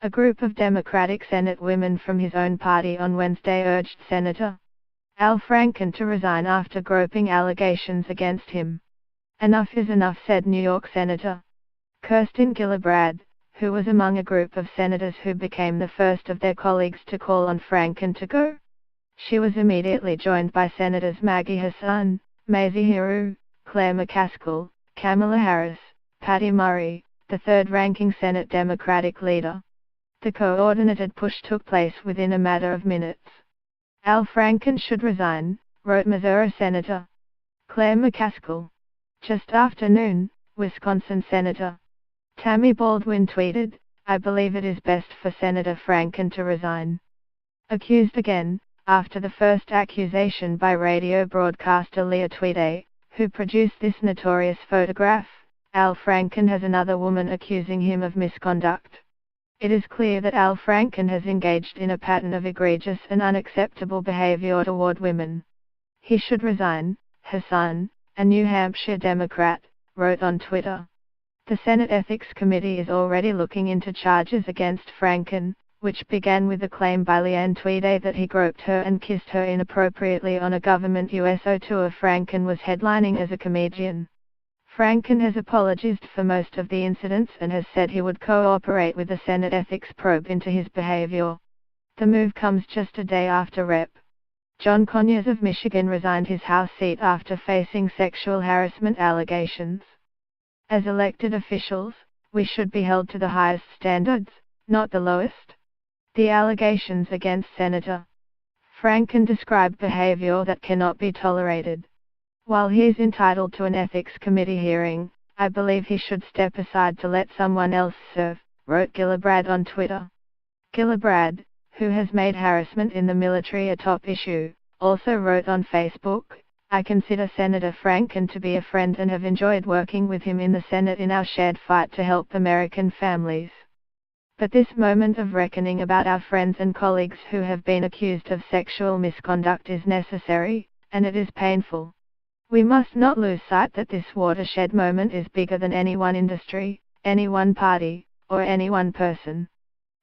A group of Democratic Senate women from his own party on Wednesday urged Senator Al Franken to resign after groping allegations against him. Enough is enough, said New York Senator Kirsten Gillibrand, who was among a group of senators who became the first of their colleagues to call on Franken to go. She was immediately joined by Senators Maggie Hassan, Mazie Hiroux, Claire McCaskill, Kamala Harris, Patty Murray, the third-ranking Senate Democratic leader. The coordinated push took place within a matter of minutes. Al Franken should resign, wrote Missouri Senator Claire McCaskill. Just after noon, Wisconsin Senator Tammy Baldwin tweeted, "I believe it is best for Senator Franken to resign." Accused again, after the first accusation by radio broadcaster Leah Tweedy, who produced this notorious photograph, Al Franken has another woman accusing him of misconduct. It is clear that Al Franken has engaged in a pattern of egregious and unacceptable behavior toward women. He should resign, Hassan, a New Hampshire Democrat, wrote on Twitter. The Senate Ethics Committee is already looking into charges against Franken, which began with a claim by Leanne Tweedy that he groped her and kissed her inappropriately on a government USO tour Franken was headlining as a comedian. Franken has apologized for most of the incidents and has said he would cooperate with the Senate ethics probe into his behavior. The move comes just a day after Rep. John Conyers of Michigan resigned his House seat after facing sexual harassment allegations. As elected officials, we should be held to the highest standards, not the lowest. The allegations against Senator Franken describe behavior that cannot be tolerated. While he is entitled to an ethics committee hearing, I believe he should step aside to let someone else serve, wrote Gillibrand on Twitter. Gillibrand, who has made harassment in the military a top issue, also wrote on Facebook, "I consider Senator Franken to be a friend and have enjoyed working with him in the Senate in our shared fight to help American families. But this moment of reckoning about our friends and colleagues who have been accused of sexual misconduct is necessary, and it is painful. We must not lose sight that this watershed moment is bigger than any one industry, any one party, or any one person."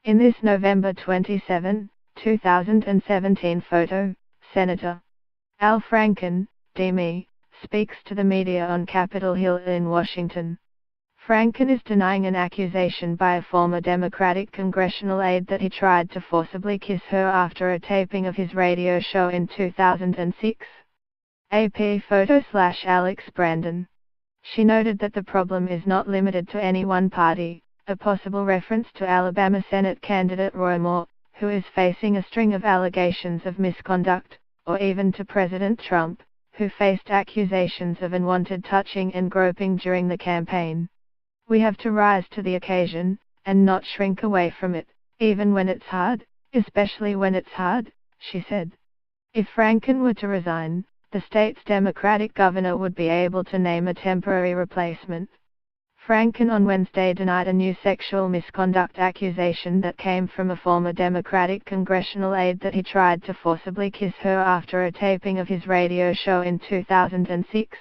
In this November 27, 2017 photo, Senator Al Franken, D.M., speaks to the media on Capitol Hill in Washington. Franken is denying an accusation by a former Democratic congressional aide that he tried to forcibly kiss her after a taping of his radio show in 2006. AP photo/Alex Brandon. She noted that the problem is not limited to any one party, a possible reference to Alabama Senate candidate Roy Moore, who is facing a string of allegations of misconduct, or even to President Trump, who faced accusations of unwanted touching and groping during the campaign. We have to rise to the occasion, and not shrink away from it, even when it's hard, especially when it's hard, she said. If Franken were to resign, the state's Democratic governor would be able to name a temporary replacement. Franken on Wednesday denied a new sexual misconduct accusation that came from a former Democratic congressional aide that he tried to forcibly kiss her after a taping of his radio show in 2006.